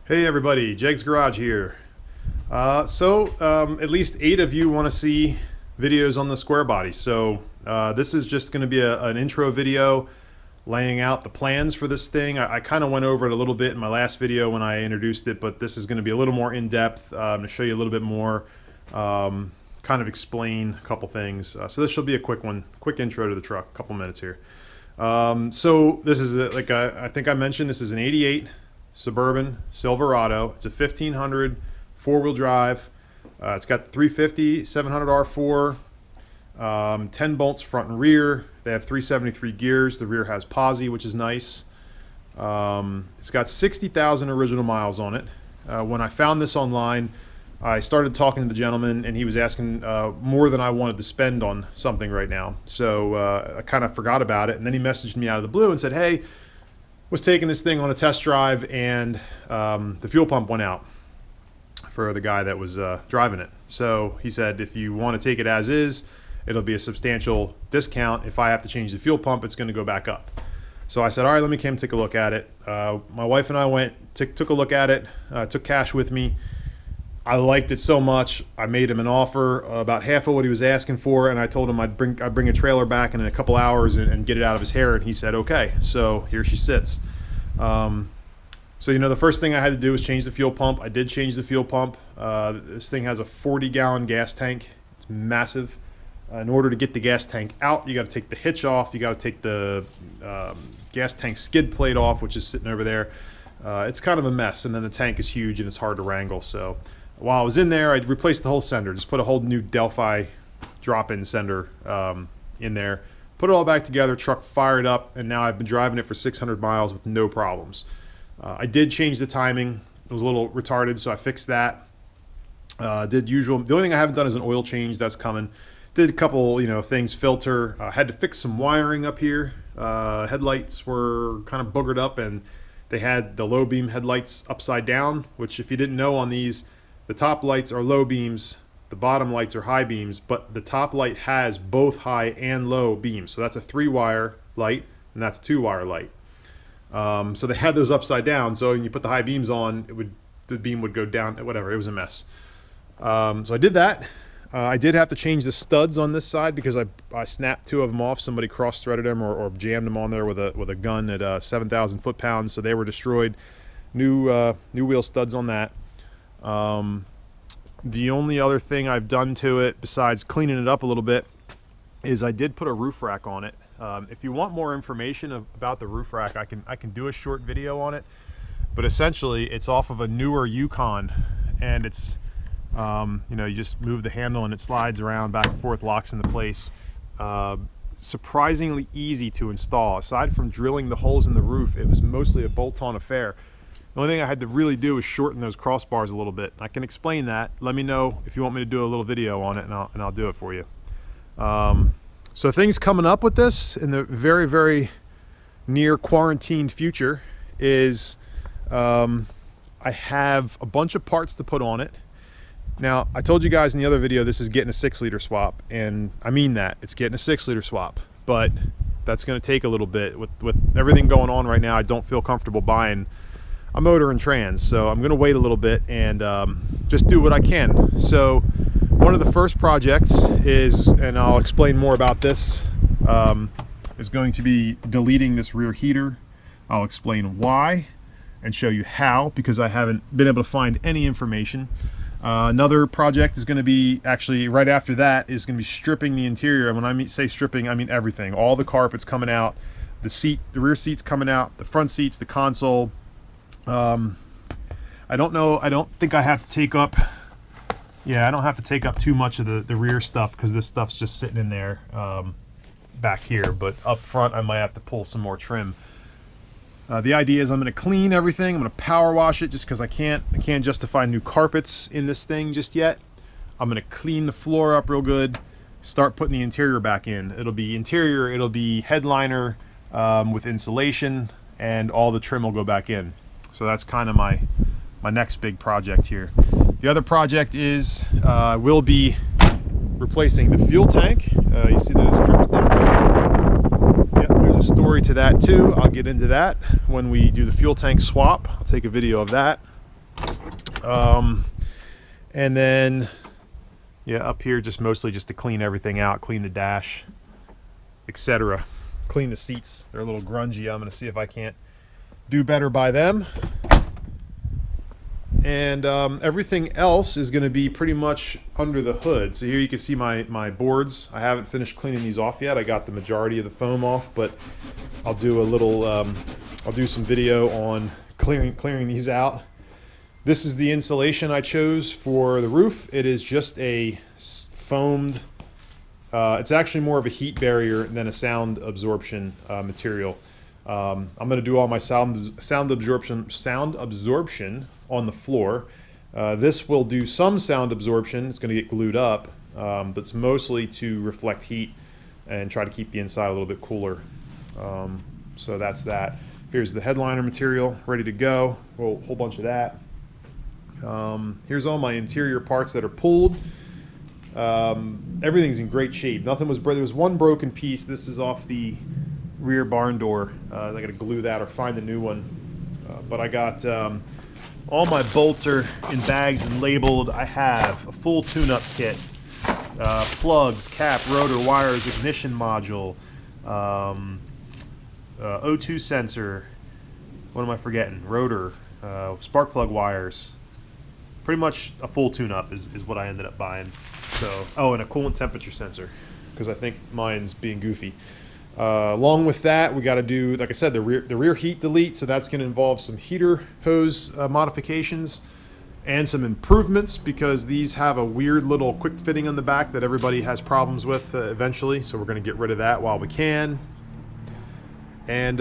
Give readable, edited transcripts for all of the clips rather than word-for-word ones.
Hey everybody, Jeg's Garage here. At least 8 of you want to see videos on the square body. So this is just going to be an intro video laying out the plans for this thing. I kind of went over it a little bit in my last video when I introduced it, but this is going to be a little more in-depth to show you a little bit more, kind of explain a couple things. So this should be a quick one, quick intro to the truck, a couple minutes here. So this is, like I think I mentioned, this is an 88 Suburban Silverado. It's a 1500 four-wheel drive. It's got 350 700 R4, 10 bolts front and rear. They have 373 gears. The rear has posi, which is nice. It's got 60,000 original miles on it. When I found this online, I started talking to the gentleman, and he was asking more than I wanted to spend on something right now. So I kind of forgot about it, and then he messaged me out of the blue and said, hey, was taking this thing on a test drive, and the fuel pump went out for the guy that was driving it. So he said, if you want to take it as is, it'll be a substantial discount. If I have to change the fuel pump, it's going to go back up. So I said, all right, let me come take a look at it. My wife and I went, took a look at it, took cash with me. I liked it so much, I made him an offer about half of what he was asking for, and I told him I'd bring a trailer back in a couple hours and get it out of his hair, and he said, okay. So here she sits. So, you know, the first thing I had to do was change the fuel pump. I did change the fuel pump. This thing has a 40-gallon gas tank. It's massive. In order to get the gas tank out, you got to take the hitch off. You got to take the gas tank skid plate off, which is sitting over there. It's kind of a mess, and then the tank is huge and it's hard to wrangle. So while I was in there, I replaced the whole sender. Just put a whole new Delphi drop-in sender in there. Put it all back together, truck fired up, and now I've been driving it for 600 miles with no problems. I did change the timing. It was a little retarded, so I fixed that. Did usual. The only thing I haven't done is an oil change. That's coming. Did a couple, things, filter. Had to fix some wiring up here. Headlights were kind of boogered up, and they had the low beam headlights upside down, which if you didn't know on these, the top lights are low beams, the bottom lights are high beams, but the top light has both high and low beams. So that's a 3-wire light, and that's a 2-wire light. So they had those upside down, so when you put the high beams on, the beam would go down, whatever. It was a mess. So I did that. I did have to change the studs on this side because I snapped 2 of them off. Somebody cross-threaded them or jammed them on there with a gun at 7,000 foot-pounds, so they were destroyed. New wheel studs on that. The only other thing I've done to it besides cleaning it up a little bit is I did put a roof rack on it. If you want more information about the roof rack, I can do a short video on it. But essentially, it's off of a newer Yukon, and it's you just move the handle and it slides around back and forth, locks into place. Surprisingly easy to install. Aside from drilling the holes in the roof, it was mostly a bolt-on affair. The only thing I had to really do is shorten those crossbars a little bit. I can explain that. Let me know if you want me to do a little video on it, and I'll do it for you. So things coming up with this in the very, very near quarantined future is I have a bunch of parts to put on it. Now, I told you guys in the other video this is getting a 6-liter swap, and I mean that. It's getting a 6-liter swap, but that's going to take a little bit. With everything going on right now, I don't feel comfortable buying a motor and trans, so I'm going to wait a little bit and just do what I can. So one of the first projects is, and I'll explain more about this, is going to be deleting this rear heater. I'll explain why and show you how, because I haven't been able to find any information. Another project is going to be, actually right after that, is going to be stripping the interior. And when I say stripping, I mean everything. All the carpets coming out, the rear seats coming out, the front seats, the console. I don't think I have to take up, I don't have to take up too much of the rear stuff because this stuff's just sitting in there back here, but up front I might have to pull some more trim. The idea is I'm going to clean everything. I'm going to power wash it just because I can't justify new carpets in this thing just yet. I'm going to clean the floor up real good, start putting the interior back in. It'll be interior, it'll be headliner with insulation, and all the trim will go back in. So that's kind of my next big project here. The other project is we'll be replacing the fuel tank. You see those drips down there? Yep, there's a story to that too. I'll get into that when we do the fuel tank swap. I'll take a video of that. And then, yeah, up here just mostly just to clean everything out, clean the dash, etc. Clean the seats. They're a little grungy. I'm going to see if I can't do better by them. And everything else is going to be pretty much under the hood. So here you can see my boards. I haven't finished cleaning these off yet. I got the majority of the foam off, but I'll do a little, I'll do some video on clearing these out. This is the insulation I chose for the roof. It is just a foamed, it's actually more of a heat barrier than a sound absorption material. I'm going to do all my sound absorption on the floor. This will do some sound absorption. It's going to get glued up, but it's mostly to reflect heat and try to keep the inside a little bit cooler. So that's that. Here's the headliner material ready to go. A whole bunch of that. Here's all my interior parts that are pulled. Everything's in great shape. Nothing was broken. There was one broken piece. This is off the rear barn door. I got to glue that or find a new one. But I got all my bolts are in bags and labeled. I have a full tune-up kit, plugs, cap, rotor, wires, ignition module, O2 sensor. What am I forgetting? Rotor, spark plug wires. Pretty much a full tune-up is what I ended up buying. So, oh, and a coolant temperature sensor, because I think mine's being goofy. Along with that, we got to do, like I said, the rear heat delete. So that's going to involve some heater hose modifications and some improvements, because these have a weird little quick fitting on the back that everybody has problems with eventually. So we're going to get rid of that while we can. And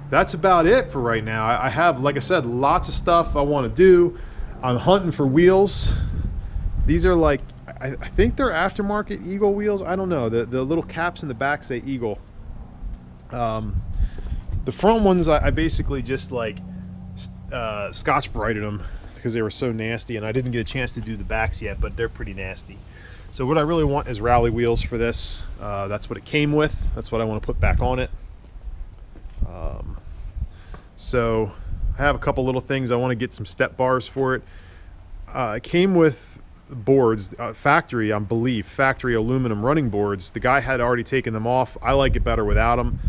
that's about it for right now. I have, like I said, lots of stuff I want to do. I'm hunting for wheels. These are like, I think they're aftermarket Eagle wheels. I don't know. The little caps in the back say Eagle. The front ones, I basically just like Scotch Brighted them because they were so nasty, and I didn't get a chance to do the backs yet, but they're pretty nasty. So what I really want is rally wheels for this. That's what it came with. That's what I want to put back on it. So I have a couple little things. I want to get some step bars for it. It came with boards, factory aluminum running boards. The guy had already taken them off. I like it better without them.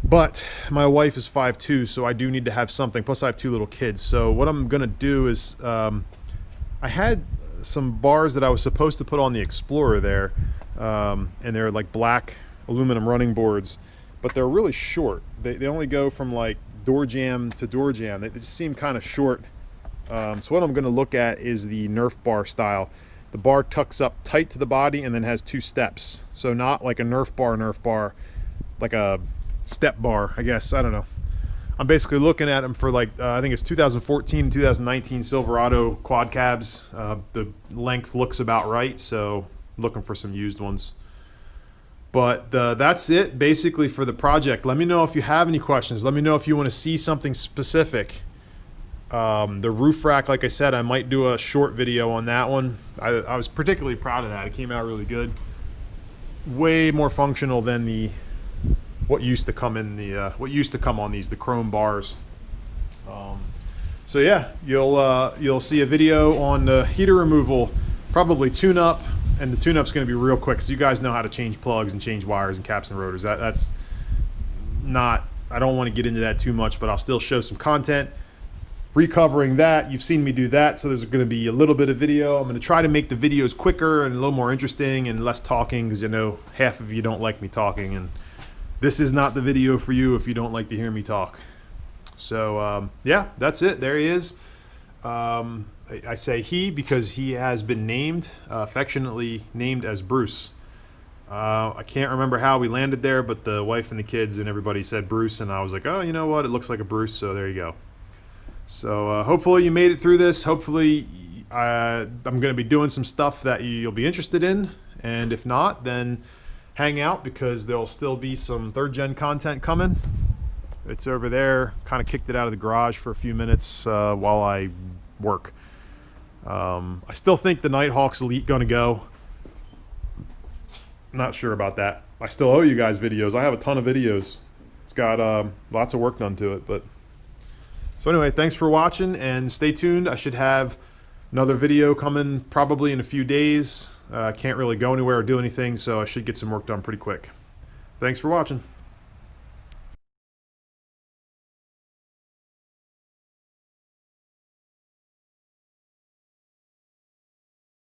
But my wife is 5'2", so I do need to have something. Plus I have 2 little kids. So what I'm going to do is, I had some bars that I was supposed to put on the Explorer there, and they're like black aluminum running boards, but they're really short. They only go from like door jamb to door jamb. They just seem kind of short. So what I'm going to look at is the Nerf bar style. The bar tucks up tight to the body and then has 2 steps. So not like a Nerf bar, like a step bar, I guess. I don't know. I'm basically looking at them for like, I think it's 2014 and 2019 Silverado quad cabs. The length looks about right, so looking for some used ones. But that's it basically for the project. Let me know if you have any questions. Let me know if you want to see something specific. The roof rack, like I said, I might do a short video on that one. I was particularly proud of that. It came out really good. Way more functional than what used to come on these, the chrome bars. So yeah, you'll see a video on the heater removal, probably tune up. And the tune-up's going to be real quick, so you guys know how to change plugs and change wires and caps and rotors. That's not, I don't want to get into that too much, but I'll still show some content. Recovering that, you've seen me do that, so there's going to be a little bit of video. I'm going to try to make the videos quicker and a little more interesting and less talking, because you know half of you don't like me talking, and this is not the video for you if you don't like to hear me talk. So yeah, that's it. There he is. I say he because he has been named, affectionately named as Bruce. I can't remember how we landed there, but the wife and the kids and everybody said Bruce, and I was like, oh, you know what? It looks like a Bruce, so there you go. So hopefully you made it through this. Hopefully I'm going to be doing some stuff that you'll be interested in, and if not, then hang out, because there'll still be some 3rd gen content coming. It's over there. Kind of kicked it out of the garage for a few minutes while I work. I still think the Nighthawk's Elite gonna go. Not sure about that. I still owe you guys videos. I have a ton of videos. It's got lots of work done to it, but So anyway, thanks for watching and stay tuned. I should have another video coming probably in a few days. Can't really go anywhere or do anything, so I should get some work done pretty quick. Thanks for watching.